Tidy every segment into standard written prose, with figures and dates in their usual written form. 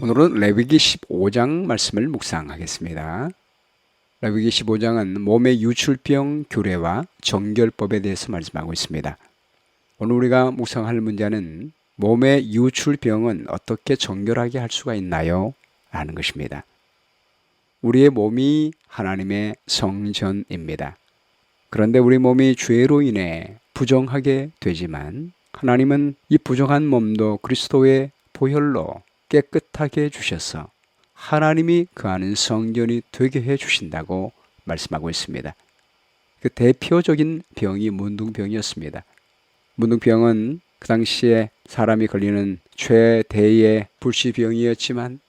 오늘은 레위기 15장 말씀을 묵상하겠습니다. 레위기 15장은 몸의 유출병 규례와 정결법에 대해서 말씀하고 있습니다. 오늘 우리가 묵상할 문제는 몸의 유출병은 어떻게 정결하게 할 수가 있나요? 라는 것입니다. 우리의 몸이 하나님의 성전입니다. 그런데 우리 몸이 죄로 인해 부정하게 되지만 하나님은 이 부정한 몸도 그리스도의 보혈로 깨끗하게 해주셔서 하나님이 거하는 성전이 되게 해주신다고 말씀하고 있습니다. 그 대표적인 병이 문둥병이었습니다. 문둥병은 그 당시에 사람이 걸리는 최대의 불치병이었지만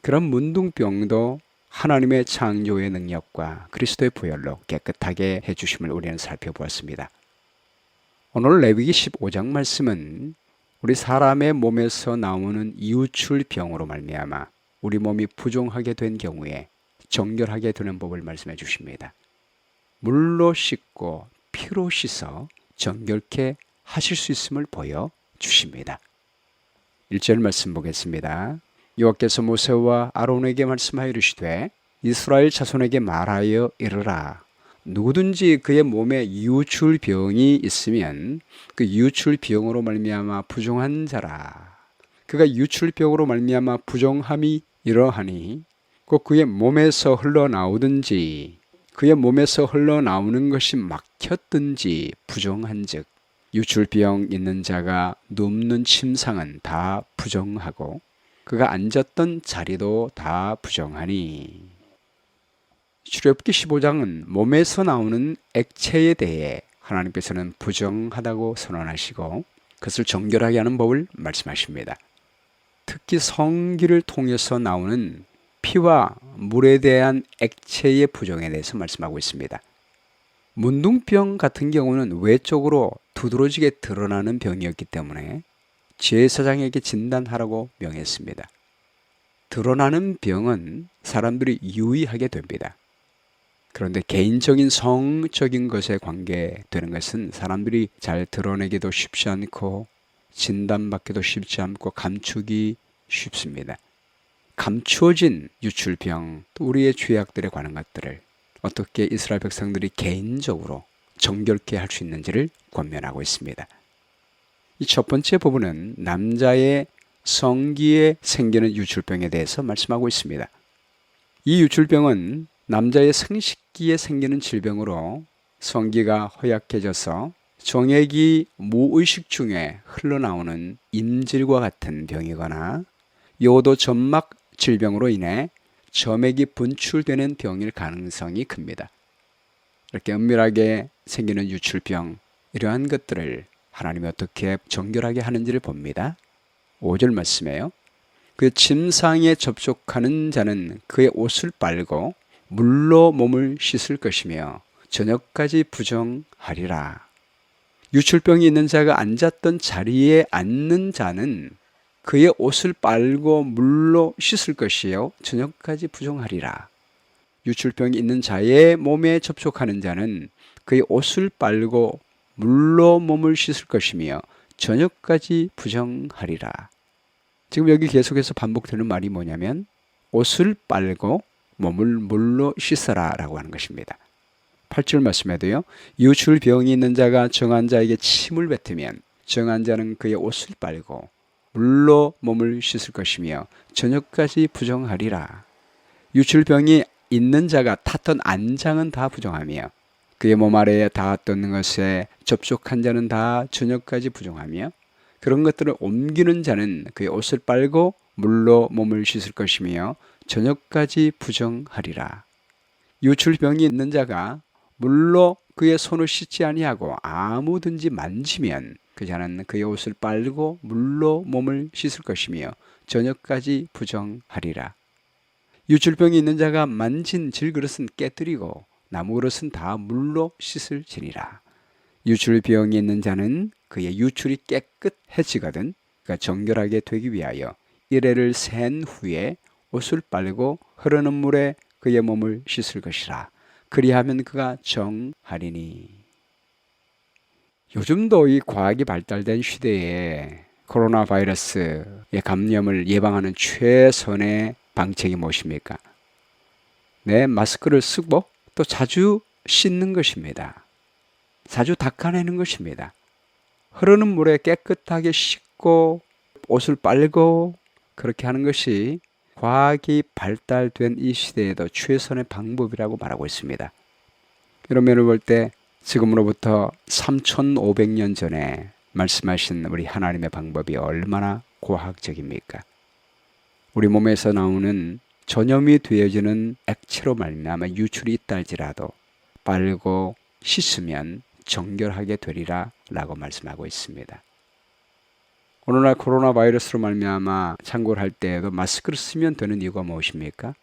그런 문둥병도 하나님의 창조의 능력과 그리스도의 보혈로 깨끗하게 해주심을 우리는 살펴보았습니다. 오늘 레위기 15장 말씀은 우리 사람의 몸에서 나오는 유출병으로 말미암아 우리 몸이 부정하게 된 경우에 정결하게 되는 법을 말씀해 주십니다. 물로 씻고 피로 씻어 정결케 하실 수 있음을 보여주십니다. 1절 말씀 보겠습니다. 여호와께서 모세와 아론에게 말씀하여 이르시되 이스라엘 자손에게 말하여 이르라. 누구든지 그의 몸에 유출병이 있으면 그 유출병으로 말미암아 부정한 자라. 그가 유출병으로 말미암아 부정함이 이러하니 곧 그의 몸에서 흘러나오든지 그의 몸에서 흘러나오는 것이 막혔든지 부정한즉 유출병 있는 자가 눕는 침상은 다 부정하고 그가 앉았던 자리도 다 부정하니. 출애굽기 15장은 몸에서 나오는 액체에 대해 하나님께서는 부정하다고 선언하시고 그것을 정결하게 하는 법을 말씀하십니다. 특히 성기를 통해서 나오는 피와 물에 대한 액체의 부정에 대해서 말씀하고 있습니다. 문둥병 같은 경우는 외적으로 두드러지게 드러나는 병이었기 때문에 제사장에게 진단하라고 명했습니다. 드러나는 병은 사람들이 유의하게 됩니다. 그런데 개인적인 성적인 것에 관계되는 것은 사람들이 잘 드러내기도 쉽지 않고 진단받기도 쉽지 않고 감추기 쉽습니다. 감추어진 유출병, 또 우리의 죄악들에 관한 것들을 어떻게 이스라엘 백성들이 개인적으로 정결케 할 수 있는지를 권면하고 있습니다. 이 첫 번째 부분은 남자의 성기에 생기는 유출병에 대해서 말씀하고 있습니다. 이 유출병은 남자의 생식기에 생기는 질병으로 성기가 허약해져서 정액이 무의식 중에 흘러나오는 임질과 같은 병이거나 요도 점막 질병으로 인해 점액이 분출되는 병일 가능성이 큽니다. 이렇게 은밀하게 생기는 유출병, 이러한 것들을 하나님이 어떻게 정결하게 하는지를 봅니다. 5절 말씀이에요. 그 침상에 접촉하는 자는 그의 옷을 빨고 물로 몸을 씻을 것이며 저녁까지 부정하리라. 유출병이 있는 자가 앉았던 자리에 앉는 자는 그의 옷을 빨고 물로 씻을 것이요 저녁까지 부정하리라. 유출병이 있는 자의 몸에 접촉하는 자는 그의 옷을 빨고 물로 몸을 씻을 것이며 저녁까지 부정하리라. 지금 여기 계속해서 반복되는 말이 뭐냐면 옷을 빨고 몸을 물로 씻어라 라고 하는 것입니다. 8절 말씀에도요. 유출병이 있는 자가 정한 자에게 침을 뱉으면 정한 자는 그의 옷을 빨고 물로 몸을 씻을 것이며 저녁까지 부정하리라. 유출병이 있는 자가 탔던 안장은 다 부정하며 그의 몸 아래에 닿았던 것에 접촉한 자는 다 저녁까지 부정하며 그런 것들을 옮기는 자는 그의 옷을 빨고 물로 몸을 씻을 것이며 저녁까지 부정하리라. 유출병이 있는 자가 물로 그의 손을 씻지 아니하고 아무든지 만지면 그 자는 그의 옷을 빨고 물로 몸을 씻을 것이며 저녁까지 부정하리라. 유출병이 있는 자가 만진 질그릇은 깨뜨리고 나무 그릇은 다 물로 씻을지니라. 유출병이 있는 자는 그의 유출이 깨끗해지거든 그가 정결하게 되기 위하여 이레를 센 후에 옷을 빨고 흐르는 물에 그의 몸을 씻을 것이라. 그리하면 그가 정하리니. 요즘도 이 과학이 발달된 시대에 코로나 바이러스의 감염을 예방하는 최선의 방책이 무엇입니까? 네, 마스크를 쓰고 또 자주 씻는 것입니다. 자주 닦아내는 것입니다. 흐르는 물에 깨끗하게 씻고 옷을 빨고 그렇게 하는 것이 과학이 발달된 이 시대에도 최선의 방법이라고 말하고 있습니다. 이런 면을 볼 때 지금으로부터 3,500년 전에 말씀하신 우리 하나님의 방법이 얼마나 과학적입니까? 우리 몸에서 나오는 전염이 되어지는 액체로 말미암아 유출이 있다 할지라도 빨고 씻으면 정결하게 되리라 라고 말씀하고 있습니다. 오늘날 코로나 바이러스로 말미암아 창고를 할 때에도 마스크를 쓰면 되는 이유가 무엇입니까?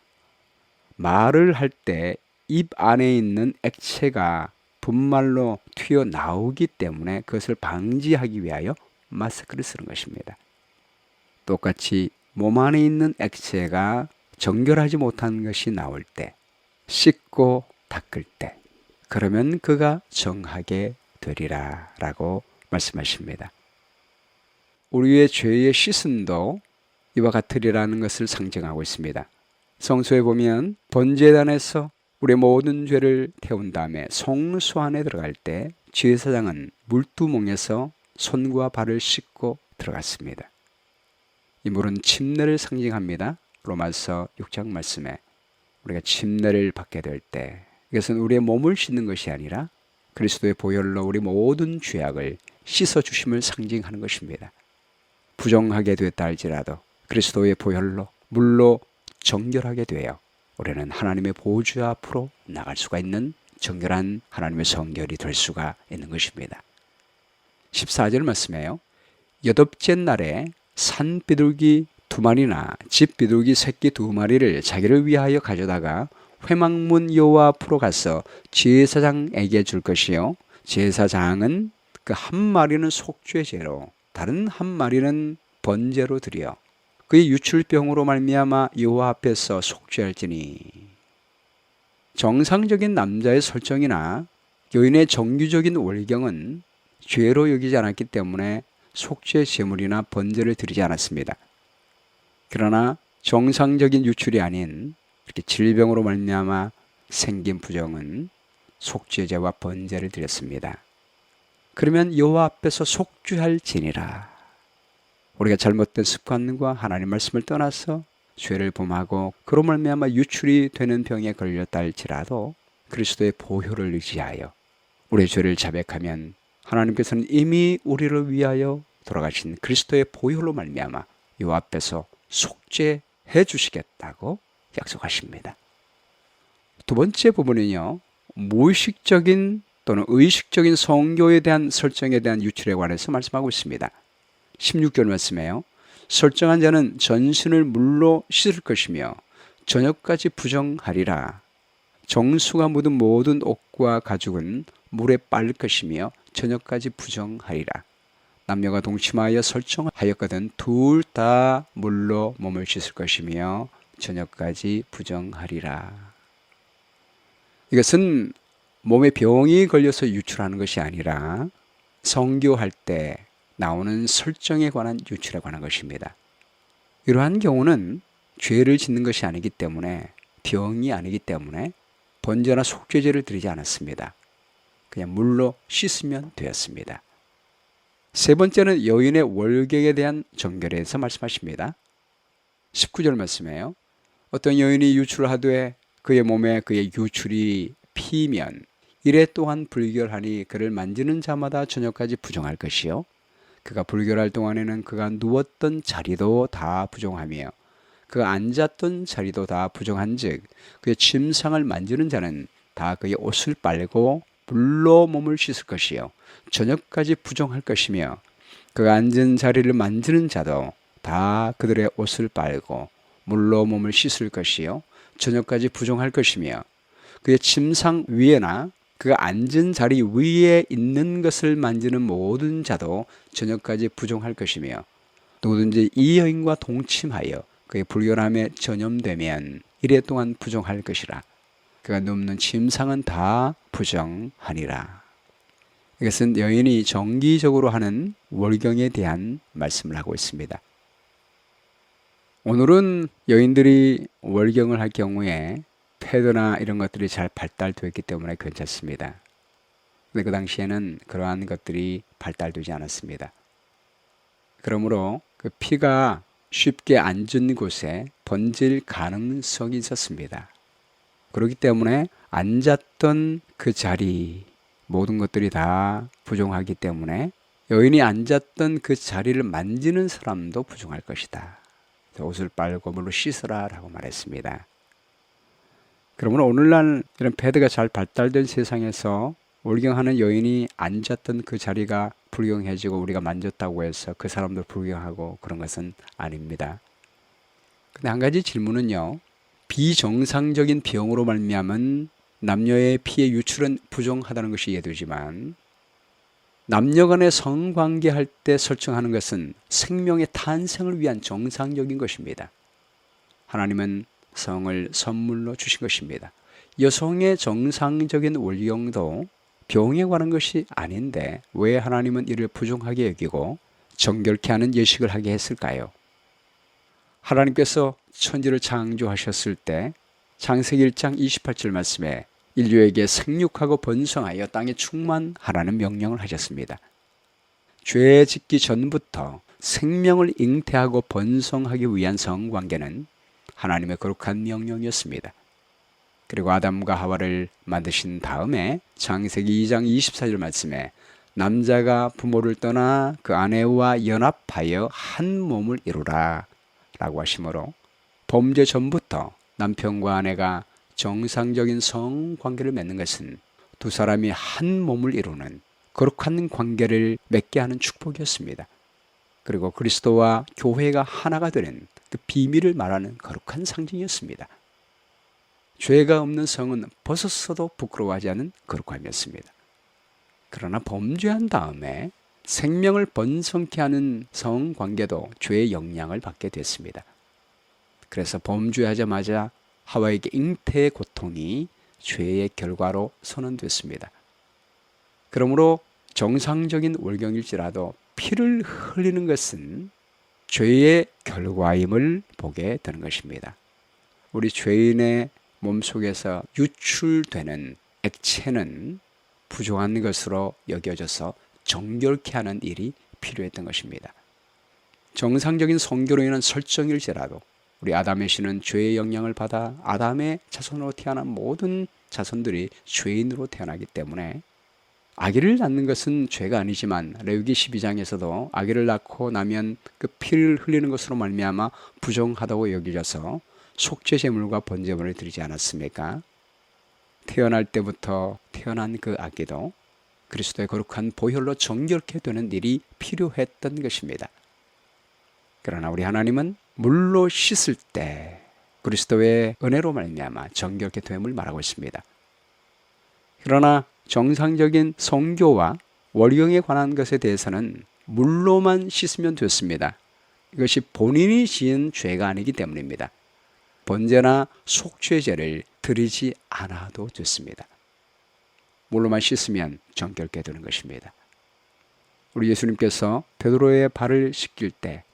말을 할 때 입 안에 있는 액체가 분말로 튀어나오기 때문에 그것을 방지하기 위하여 마스크를 쓰는 것입니다. 똑같이 몸 안에 있는 액체가 정결하지 못한 것이 나올 때, 씻고 닦을 때, 그러면 그가 정하게 되리라 라고 말씀하십니다. 우리의 죄의 씻음도 이와 같으리라는 것을 상징하고 있습니다. 성서에 보면 번제단에서 우리의 모든 죄를 태운 다음에 성소 안에 들어갈 때 제사장은 물두멍에서 손과 발을 씻고 들어갔습니다. 이 물은 침례를 상징합니다. 로마서 6장 말씀에 우리가 침례를 받게 될 때 이것은 우리의 몸을 씻는 것이 아니라 그리스도의 보혈로 우리 모든 죄악을 씻어주심을 상징하는 것입니다. 부정하게 됐다 할지라도 그리스도의 보혈로 물로 정결하게 되어 우리는 하나님의 보좌 앞으로 나갈 수가 있는 정결한 하나님의 성결이 될 수가 있는 것입니다. 14절 말씀에요. 여덟째 날에 산 비둘기 2마리나 집 비둘기 새끼 2마리를 자기를 위하여 가져다가 회막문 여호와 앞으로 가서 제사장에게 줄 것이요 제사장은 그 한 마리는 속죄제로 다른 한 마리는 번제로 드려 그의 유출병으로 말미암아 여호와 앞에서 속죄할지니. 정상적인 남자의 설정이나 여인의 정규적인 월경은 죄로 여기지 않았기 때문에 속죄 제물이나 번제를 드리지 않았습니다. 그러나 정상적인 유출이 아닌 이렇게 질병으로 말미암아 생긴 부정은 속죄제와 번제를 드렸습니다. 그러면 여호와 앞에서 속죄할지니라. 우리가 잘못된 습관과 하나님 말씀을 떠나서 죄를 범하고 그로 말미암아 유출이 되는 병에 걸렸다 할지라도 그리스도의 보혈을 의지하여 우리의 죄를 자백하면 하나님께서는 이미 우리를 위하여 돌아가신 그리스도의 보혈로 말미암아 여호와 앞에서 속죄해 주시겠다고 약속하십니다. 두 번째 부분은요, 무의식적인 또는 의식적인 성교에 대한 설정에 대한 유출에 관해서 말씀하고 있습니다. 16절 말씀에요. 설정한 자는 전신을 물로 씻을 것이며 저녁까지 부정하리라. 정수가 묻은 모든 옷과 가죽은 물에 빨 것이며 저녁까지 부정하리라. 남녀가 동침하여 설정하였거든 둘 다 물로 몸을 씻을 것이며 저녁까지 부정하리라. 이것은 몸에 병이 걸려서 유출하는 것이 아니라 성교할 때 나오는 설정에 관한 유출에 관한 것입니다. 이러한 경우는 죄를 짓는 것이 아니기 때문에 병이 아니기 때문에 번제나 속죄제를 드리지 않았습니다. 그냥 물로 씻으면 되었습니다. 세 번째는 여인의 월경에 대한 정결에 대해서 말씀하십니다. 19절 말씀이에요. 어떤 여인이 유출을 하되 그의 몸에 그의 유출이 피면 이래 또한 불결하니 그를 만지는 자마다 저녁까지 부정할 것이요 그가 불결할 동안에는 그가 누웠던 자리도 다 부정하며 그가 앉았던 자리도 다 부정한즉 그의 침상을 만지는 자는 다 그의 옷을 빨고 물로 몸을 씻을 것이요 저녁까지 부정할 것이며 그가 앉은 자리를 만지는 자도 다 그들의 옷을 빨고 물로 몸을 씻을 것이요 저녁까지 부정할 것이며 그의 침상 위에나 그가 앉은 자리 위에 있는 것을 만지는 모든 자도 저녁까지 부정할 것이며 누구든지 이 여인과 동침하여 그의 불결함에 전염되면 이래 동안 부정할 것이라. 그가 눕는 침상은 다 부정하니라. 이것은 여인이 정기적으로 하는 월경에 대한 말씀을 하고 있습니다. 오늘은 여인들이 월경을 할 경우에 패드나 이런 것들이 잘 발달되어 있기 때문에 괜찮습니다. 근데 그 당시에는 그러한 것들이 발달되지 않았습니다. 그러므로 그 피가 쉽게 앉은 곳에 번질 가능성이 있었습니다. 그렇기 때문에 앉았던 그 자리, 모든 것들이 다 부정하기 때문에 여인이 앉았던 그 자리를 만지는 사람도 부정할 것이다. 옷을 빨고 물로 씻으라 라고 말했습니다. 그러므로 오늘날 이런 패드가 잘 발달된 세상에서 월경하는 여인이 앉았던 그 자리가 불경해지고 우리가 만졌다고 해서 그 사람도 불경하고 그런 것은 아닙니다. 근데 한 가지 질문은요, 비정상적인 병으로 말미암은 남녀의 피의 유출은 부정하다는 것이 이해되지만 남녀 간의 성관계할 때 설정하는 것은 생명의 탄생을 위한 정상적인 것입니다. 하나님은 성을 선물로 주신 것입니다. 여성의 정상적인 월경도 병에 관한 것이 아닌데 왜 하나님은 이를 부정하게 여기고 정결케 하는 예식을 하게 했을까요? 하나님께서 천지를 창조하셨을 때 창세기 1장 28절 말씀에 인류에게 생육하고 번성하여 땅에 충만하라는 명령을 하셨습니다. 죄 짓기 전부터 생명을 잉태하고 번성하기 위한 성관계는 하나님의 거룩한 명령이었습니다. 그리고 아담과 하와를 만드신 다음에 창세기 2장 24절 말씀에 남자가 부모를 떠나 그 아내와 연합하여 한 몸을 이루라 라고 하시므로 범죄 전부터 남편과 아내가 정상적인 성관계를 맺는 것은 두 사람이 한 몸을 이루는 거룩한 관계를 맺게 하는 축복이었습니다. 그리고 그리스도와 교회가 하나가 되는 그 비밀을 말하는 거룩한 상징이었습니다. 죄가 없는 성은 벗었어도 부끄러워하지 않은 거룩함이었습니다. 그러나 범죄한 다음에 생명을 번성케 하는 성관계도 죄의 영향을 받게 됐습니다. 그래서 범죄하자마자 하와에게 잉태의 고통이 죄의 결과로 선언됐습니다. 그러므로 정상적인 월경일지라도 피를 흘리는 것은 죄의 결과임을 보게 되는 것입니다. 우리 죄인의 몸속에서 유출되는 액체는 부정한 것으로 여겨져서 정결케 하는 일이 필요했던 것입니다. 정상적인 성교로 인한 설정일지라도 우리 아담의 씨는 죄의 영향을 받아 아담의 자손으로 태어난 모든 자손들이 죄인으로 태어나기 때문에 아기를 낳는 것은 죄가 아니지만 레위기 12장에서도 아기를 낳고 나면 그 피를 흘리는 것으로 말미암아 부정하다고 여겨져서 속죄 제물과 번제물을 드리지 않았습니까? 태어날 때부터 태어난 그 아기도 그리스도의 거룩한 보혈로 정결케 되는 일이 필요했던 것입니다. 그러나 우리 하나님은 물로 씻을 때 그리스도의 은혜로 말미암아 정결케 됨을 말하고 있습니다. 그러나 정상적인 성교와 월경에 관한 것에 대해서는 물로만 씻으면 됐습니다. 이것이 본인이 지은 죄가 아니기 때문입니다. 번제나 속죄제를 드리지 않아도 됐습니다. 물로만 씻으면 정결케 되는 것입니다. 우리 예수님께서 베드로의 발을 씻길 때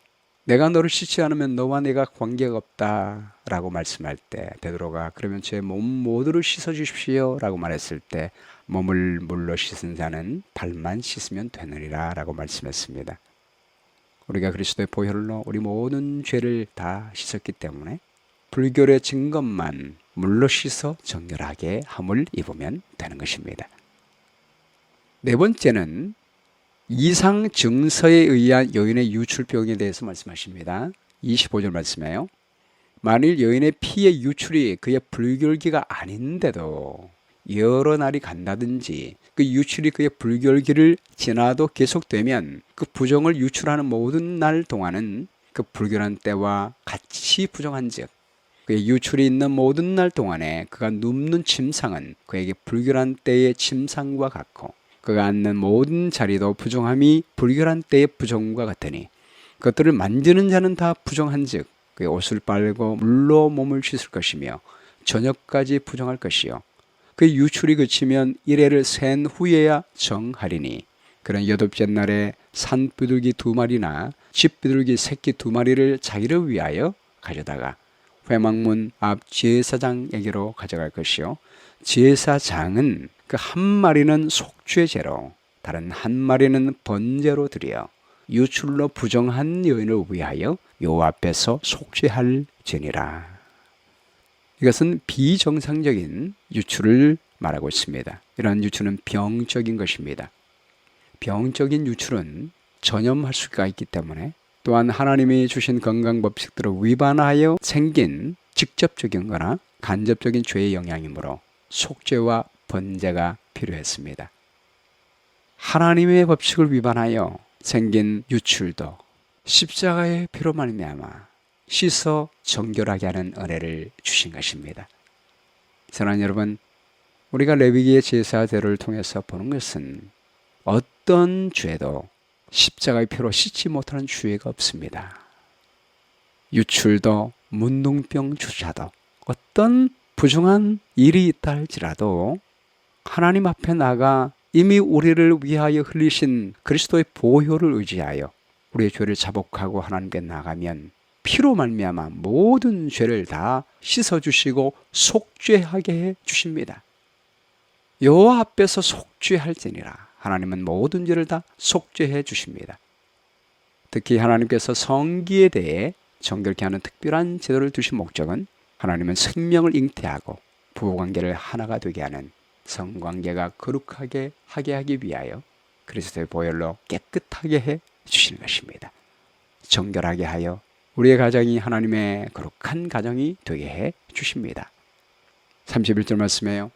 내가 너를 씻지 않으면 너와 내가 관계가 없다 라고 말씀할 때 베드로가 그러면 제 몸 모두를 씻어 주십시오 라고 말했을 때 몸을 물로 씻은 자는 발만 씻으면 되느니라 라고 말씀했습니다. 우리가 그리스도의 보혈로 우리 모든 죄를 다 씻었기 때문에 불결의 증거만 물로 씻어 정결하게 함을 입으면 되는 것입니다. 네 번째는 이상 증서에 의한 여인의 유출병에 대해서 말씀하십니다. 25절 말씀이에요. 만일 여인의 피의 유출이 그의 불결기가 아닌데도 여러 날이 간다든지 그 유출이 그의 불결기를 지나도 계속되면 그 부정을 유출하는 모든 날 동안은 그 불결한 때와 같이 부정한 즉 그의 유출이 있는 모든 날 동안에 그가 눕는 침상은 그에게 불결한 때의 침상과 같고 그가 앉는 모든 자리도 부정함이 불결한 때의 부정과 같으니 그것들을 만지는 자는 다 부정한 즉 그의 옷을 빨고 물로 몸을 씻을 것이며 저녁까지 부정할 것이요 그 유출이 그치면 이래를 센 후에야 정하리니 그는 여덟째 날에 산비둘기 2마리나 집비둘기 새끼 2마리를 자기를 위하여 가져다가 회막문 앞 제사장에게로 가져갈 것이요 제사장은 그 한 마리는 속죄 제로 다른 한 마리는 번제로 드려 유출로 부정한 여인을 위하여 여호와 앞에서 속죄할 죄니라. 이것은 비정상적인 유출을 말하고 있습니다. 이러한 유출은 병적인 것입니다. 병적인 유출은 전염할 수가 있기 때문에 또한 하나님이 주신 건강법칙들을 위반하여 생긴 직접적인 거나 간접적인 죄의 영향이므로 속죄와 번제가 필요했습니다. 하나님의 법칙을 위반하여 생긴 유출도 십자가의 피로 말미암아 씻어 정결하게 하는 은혜를 주신 것입니다. 사랑하는 여러분, 우리가 레위기의 제사대로를 통해서 보는 것은 어떤 죄도 십자가의 피로 씻지 못하는 죄가 없습니다. 유출도 문둥병조차도 어떤 부정한 일이 있다 할지라도 하나님 앞에 나가 이미 우리를 위하여 흘리신 그리스도의 보혈을 의지하여 우리의 죄를 자복하고 하나님께 나가면 피로 말미암아 모든 죄를 다 씻어주시고 속죄하게 해 주십니다. 여호와 앞에서 속죄할지니라. 하나님은 모든 죄를 다 속죄해 주십니다. 특히 하나님께서 성기에 대해 정결케 하는 특별한 제도를 두신 목적은 하나님은 생명을 잉태하고 부부관계를 하나가 되게 하는 성관계가 거룩하게 하게 하기 위하여 그리스도의 보혈로 깨끗하게 해 주시는 것입니다. 정결하게 하여 우리의 가정이 하나님의 거룩한 가정이 되게 해 주십니다. 31절 말씀에요.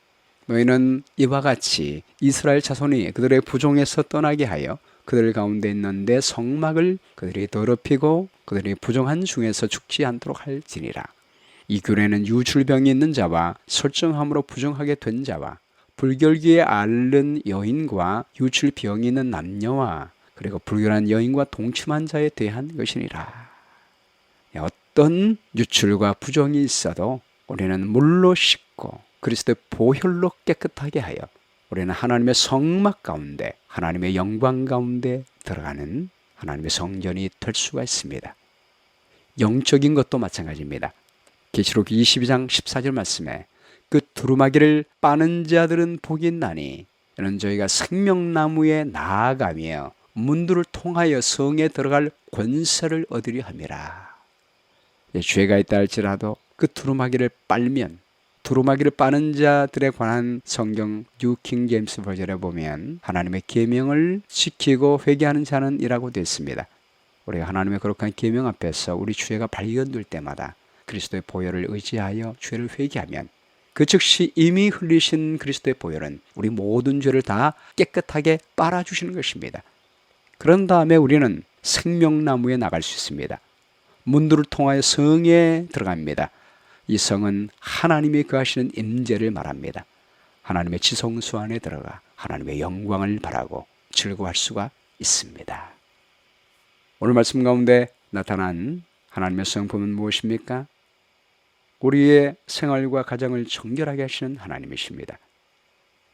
너희는 이와 같이 이스라엘 자손이 그들의 부종에서 떠나게 하여 그들 가운데 있는 내 성막을 그들이 더럽히고 그들이 부정한 중에서 죽지 않도록 할지니라. 이 굴에는 유출병이 있는 자와 설정함으로 부정하게 된 자와 불결기에 앓는 여인과 유출병이 있는 남녀와 그리고 불결한 여인과 동침한 자에 대한 것이니라. 어떤 유출과 부정이 있어도 우리는 물로 씻고 그리스도의 보혈로 깨끗하게 하여 우리는 하나님의 성막 가운데 하나님의 영광 가운데 들어가는 하나님의 성전이 될 수가 있습니다. 영적인 것도 마찬가지입니다. 계시록 22장 14절 말씀에 그 두루마기를 빠는 자들은 복이 있나니 이는 저희가 생명나무에 나아가며 문들을 통하여 성에 들어갈 권세를 얻으려 함이라. 죄가 있다 할지라도 그 두루마기를 빨면 두루마기를 빠는 자들에 관한 성경 뉴 킹 제임스 버전에 보면 하나님의 계명을 지키고 회개하는 자는 이라고 되어 있습니다. 우리가 하나님의 거룩한 계명 앞에서 우리 죄가 발견될 때마다 그리스도의 보혈을 의지하여 죄를 회개하면 그 즉시 이미 흘리신 그리스도의 보혈은 우리 모든 죄를 다 깨끗하게 빨아주시는 것입니다. 그런 다음에 우리는 생명나무에 나갈 수 있습니다. 문들을 통하여 성에 들어갑니다. 이 성은 하나님이 거하시는 임재를 말합니다. 하나님의 지성소 안에 들어가 하나님의 영광을 바라고 즐거워할 수가 있습니다. 오늘 말씀 가운데 나타난 하나님의 성품은 무엇입니까? 우리의 생활과 가정을 정결하게 하시는 하나님이십니다.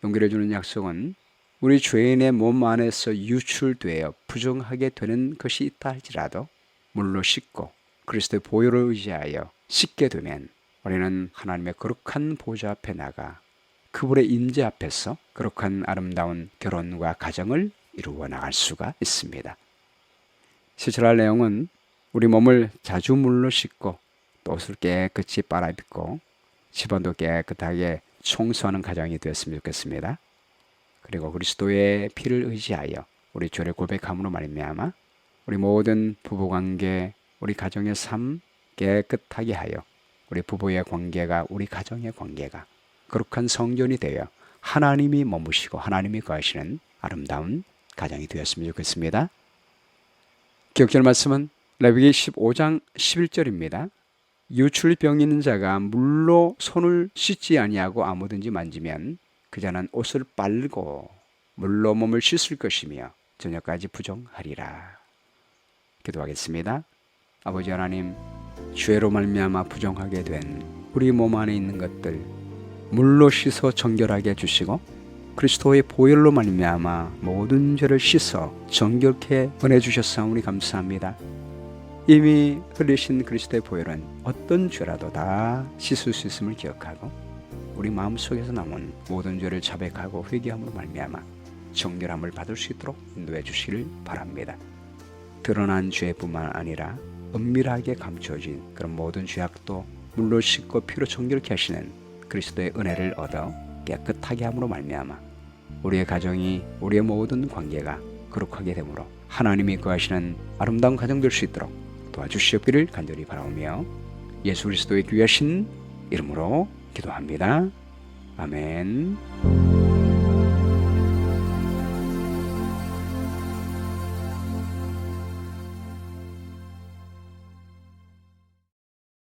용기를 주는 약속은 우리 죄인의 몸 안에서 유출되어 부정하게 되는 것이 있다 할지라도 물로 씻고 그리스도의 보혈을 의지하여 씻게 되면 우리는 하나님의 거룩한 보좌 앞에 나가 그분의 임재 앞에서 거룩한 아름다운 결혼과 가정을 이루어 나갈 수가 있습니다. 실천할 내용은 우리 몸을 자주 물로 씻고 또 옷을 깨끗이 빨아입고 집안도 깨끗하게 청소하는 가정이 되었으면 좋겠습니다. 그리고 그리스도의 피를 의지하여 우리 죄를 고백함으로 말미암아 우리 모든 부부관계, 우리 가정의 삶 깨끗하게 하여 우리 부부의 관계가 우리 가정의 관계가 거룩한 성전이 되어 하나님이 머무시고 하나님이 거하시는 아름다운 가정이 되었으면 좋겠습니다. 기억절 말씀은 레위기 15장 11절입니다. 유출병 있는 자가 물로 손을 씻지 아니하고 아무든지 만지면 그 자는 옷을 빨고 물로 몸을 씻을 것이며 저녁까지 부정하리라. 기도하겠습니다. 아버지 하나님, 죄로 말미암아 부정하게 된 우리 몸 안에 있는 것들 물로 씻어 정결하게 해주시고 그리스도의 보혈로 말미암아 모든 죄를 씻어 정결케 은혜 주셨사오니 감사합니다. 이미 흘리신 그리스도의 보혈은 어떤 죄라도 다 씻을 수 있음을 기억하고 우리 마음속에서 남은 모든 죄를 자백하고 회개함으로 말미암아 정결함을 받을 수 있도록 인도해 주시기를 바랍니다. 드러난 죄뿐만 아니라 은밀하게 감춰진 그런 모든 죄악도 물로 씻고 피로 정결케 하시는 그리스도의 은혜를 얻어 깨끗하게 함으로 말미암아 우리의 가정이 우리의 모든 관계가 거룩하게 되므로 하나님이 거하시는 아름다운 가정 될 수 있도록 도와주시옵기를 간절히 바라오며 예수 그리스도의 귀하신 이름으로 기도합니다. 아멘.